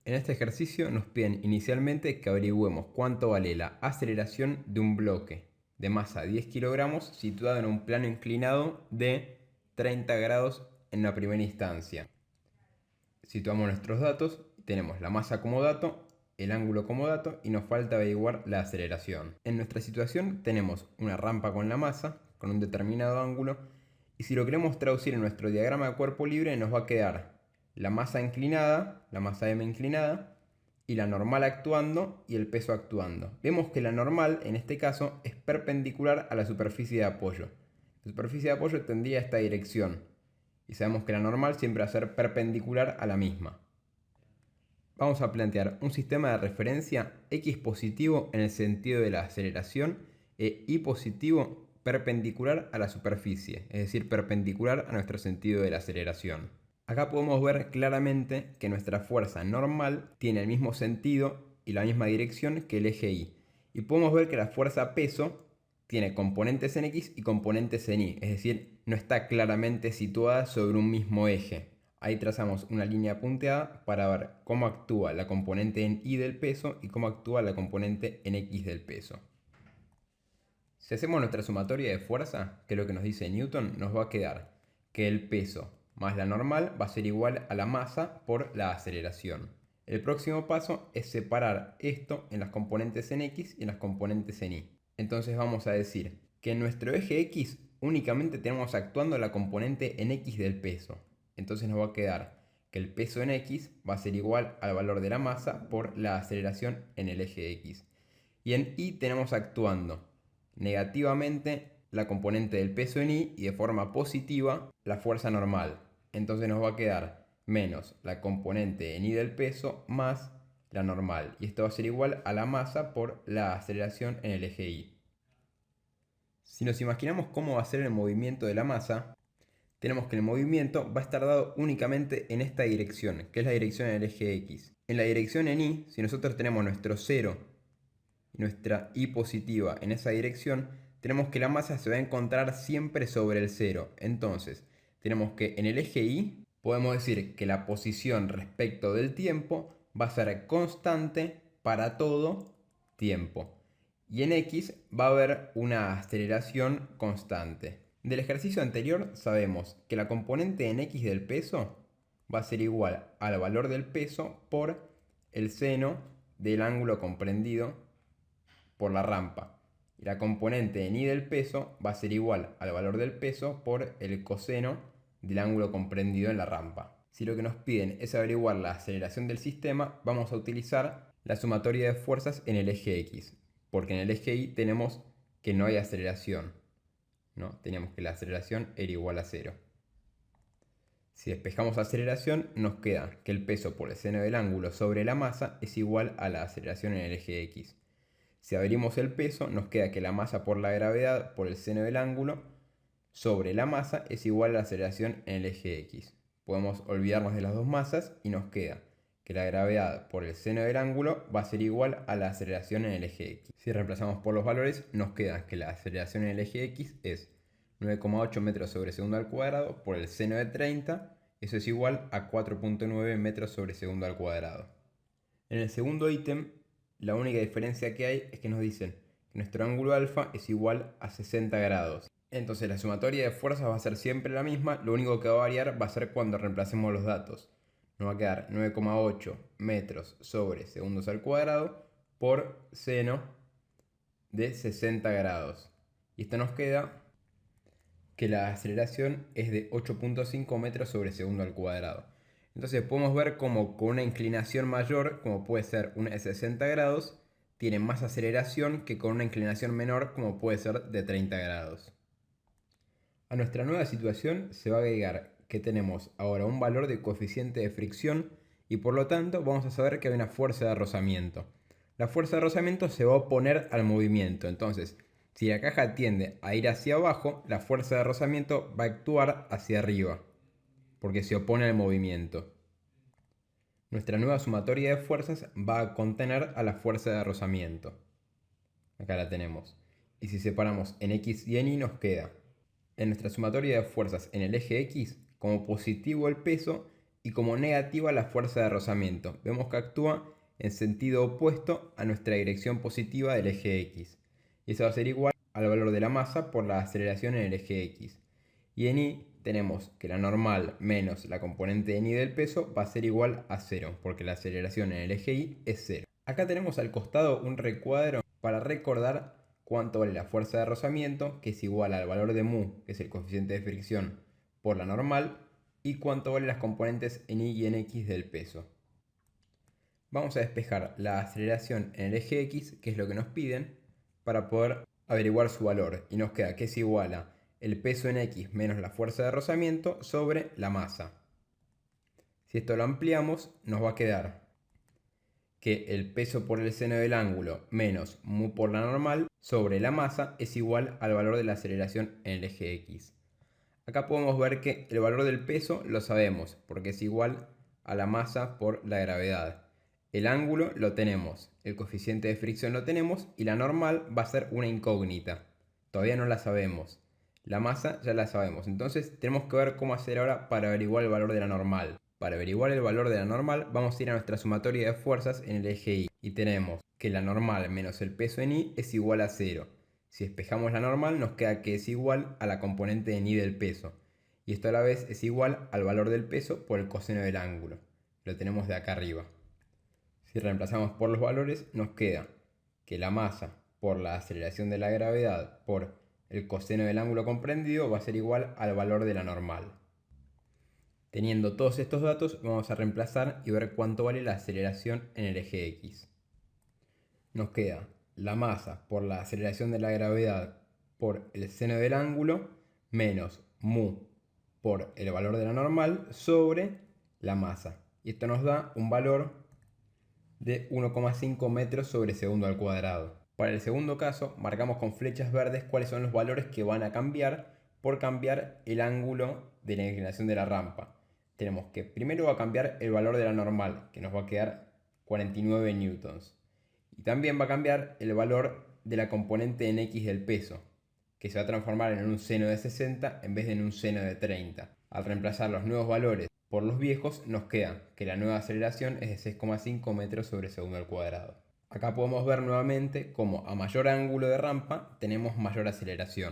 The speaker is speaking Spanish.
En este ejercicio nos piden inicialmente que averigüemos cuánto vale la aceleración de un bloque de masa 10 kilogramos situado en un plano inclinado de 30 grados en la primera instancia. Situamos nuestros datos, tenemos la masa como dato, el ángulo como dato y nos falta averiguar la aceleración. En nuestra situación tenemos una rampa con la masa, con un determinado ángulo, y si lo queremos traducir en nuestro diagrama de cuerpo libre nos va a quedar la masa inclinada, la masa m inclinada, y la normal actuando y el peso actuando. Vemos que la normal en este caso es perpendicular a la superficie de apoyo. La superficie de apoyo tendría esta dirección y sabemos que la normal siempre va a ser perpendicular a la misma. Vamos a plantear un sistema de referencia x positivo en el sentido de la aceleración e y positivo perpendicular a la superficie, es decir, perpendicular a nuestro sentido de la aceleración. Acá podemos ver claramente que nuestra fuerza normal tiene el mismo sentido y la misma dirección que el eje y. Y podemos ver que la fuerza peso tiene componentes en x y componentes en y, es decir, no está claramente situada sobre un mismo eje. Ahí trazamos una línea punteada para ver cómo actúa la componente en y del peso y cómo actúa la componente en x del peso. Si hacemos nuestra sumatoria de fuerza, que es lo que nos dice Newton, nos va a quedar que el peso más la normal va a ser igual a la masa por la aceleración. El próximo paso es separar esto en las componentes en x y en las componentes en y. Entonces vamos a decir que en nuestro eje x únicamente tenemos actuando la componente en x del peso. Entonces nos va a quedar que el peso en x va a ser igual al valor de la masa por la aceleración en el eje x. Y en y tenemos actuando negativamente la componente del peso en y de forma positiva la fuerza normal. Entonces nos va a quedar menos la componente en y del peso más la normal. Y esto va a ser igual a la masa por la aceleración en el eje y. Si nos imaginamos cómo va a ser el movimiento de la masa, tenemos que el movimiento va a estar dado únicamente en esta dirección, que es la dirección en el eje x. En la dirección en y, si nosotros tenemos nuestro 0 y nuestra y positiva en esa dirección, tenemos que la masa se va a encontrar siempre sobre el 0. Entonces, tenemos que en el eje y podemos decir que la posición respecto del tiempo va a ser constante para todo tiempo. Y en x va a haber una aceleración constante. Del ejercicio anterior sabemos que la componente en x del peso va a ser igual al valor del peso por el seno del ángulo comprendido por la rampa. Y la componente en y del peso va a ser igual al valor del peso por el coseno del ángulo comprendido en la rampa. Si lo que nos piden es averiguar la aceleración del sistema, vamos a utilizar la sumatoria de fuerzas en el eje x, porque en el eje y tenemos que no hay aceleración, ¿no? Teníamos que la aceleración era igual a 0. Si despejamos aceleración, nos queda que el peso por el seno del ángulo sobre la masa es igual a la aceleración en el eje x. Si abrimos el peso, nos queda que la masa por la gravedad por el seno del ángulo sobre la masa es igual a la aceleración en el eje x. Podemos olvidarnos de las dos masas y nos queda que la gravedad por el seno del ángulo va a ser igual a la aceleración en el eje x. Si reemplazamos por los valores, nos queda que la aceleración en el eje x es 9,8 metros sobre segundo al cuadrado por el seno de 30, eso es igual a 4,9 metros sobre segundo al cuadrado. En el segundo ítem, la única diferencia que hay es que nos dicen que nuestro ángulo alfa es igual a 60 grados. Entonces la sumatoria de fuerzas va a ser siempre la misma, lo único que va a variar va a ser cuando reemplacemos los datos. Nos va a quedar 9,8 metros sobre segundos al cuadrado por seno de 60 grados. Y esto nos queda que la aceleración es de 8,5 metros sobre segundo al cuadrado. Entonces podemos ver como con una inclinación mayor, como puede ser una de 60 grados, tiene más aceleración que con una inclinación menor, como puede ser de 30 grados. A nuestra nueva situación se va a agregar que tenemos ahora un valor de coeficiente de fricción y por lo tanto vamos a saber que hay una fuerza de rozamiento. La fuerza de rozamiento se va a oponer al movimiento, entonces si la caja tiende a ir hacia abajo, la fuerza de rozamiento va a actuar hacia arriba, porque se opone al movimiento. Nuestra nueva sumatoria de fuerzas va a contener a la fuerza de rozamiento. Acá la tenemos. Y si separamos en x y en y nos queda en nuestra sumatoria de fuerzas en el eje x como positivo el peso y como negativa la fuerza de rozamiento. Vemos que actúa en sentido opuesto a nuestra dirección positiva del eje X. Y eso va a ser igual al valor de la masa por la aceleración en el eje X. Y en Y tenemos que la normal menos la componente en Y del peso va a ser igual a 0, porque la aceleración en el eje Y es 0. Acá tenemos al costado un recuadro para recordar cuánto vale la fuerza de rozamiento, que es igual al valor de mu, que es el coeficiente de fricción, por la normal, y cuánto valen las componentes en Y y en X del peso. Vamos a despejar la aceleración en el eje X, que es lo que nos piden, para poder averiguar su valor. Y nos queda que es igual a el peso en X menos la fuerza de rozamiento sobre la masa. Si esto lo ampliamos, nos va a quedar que el peso por el seno del ángulo menos mu por la normal sobre la masa es igual al valor de la aceleración en el eje X. Acá podemos ver que el valor del peso lo sabemos, porque es igual a la masa por la gravedad. El ángulo lo tenemos, el coeficiente de fricción lo tenemos y la normal va a ser una incógnita. Todavía no la sabemos. La masa ya la sabemos, entonces tenemos que ver cómo hacer ahora para averiguar el valor de la normal. Para averiguar el valor de la normal vamos a ir a nuestra sumatoria de fuerzas en el eje Y y tenemos que la normal menos el peso en Y es igual a 0. Si despejamos la normal nos queda que es igual a la componente en Y del peso. Y esto a la vez es igual al valor del peso por el coseno del ángulo. Lo tenemos de acá arriba. Si reemplazamos por los valores nos queda que la masa por la aceleración de la gravedad por el coseno del ángulo comprendido va a ser igual al valor de la normal. Teniendo todos estos datos vamos a reemplazar y ver cuánto vale la aceleración en el eje X. Nos queda la masa por la aceleración de la gravedad por el seno del ángulo menos mu por el valor de la normal sobre la masa. Y esto nos da un valor de 1,5 metros sobre segundo al cuadrado. Para el segundo caso, marcamos con flechas verdes cuáles son los valores que van a cambiar por cambiar el ángulo de la inclinación de la rampa. Tenemos que primero va a cambiar el valor de la normal, que nos va a quedar 49 newtons. Y también va a cambiar el valor de la componente en X del peso, que se va a transformar en un seno de 60 en vez de en un seno de 30. Al reemplazar los nuevos valores por los viejos, nos queda que la nueva aceleración es de 6,5 metros sobre segundo al cuadrado. Acá podemos ver nuevamente cómo a mayor ángulo de rampa tenemos mayor aceleración.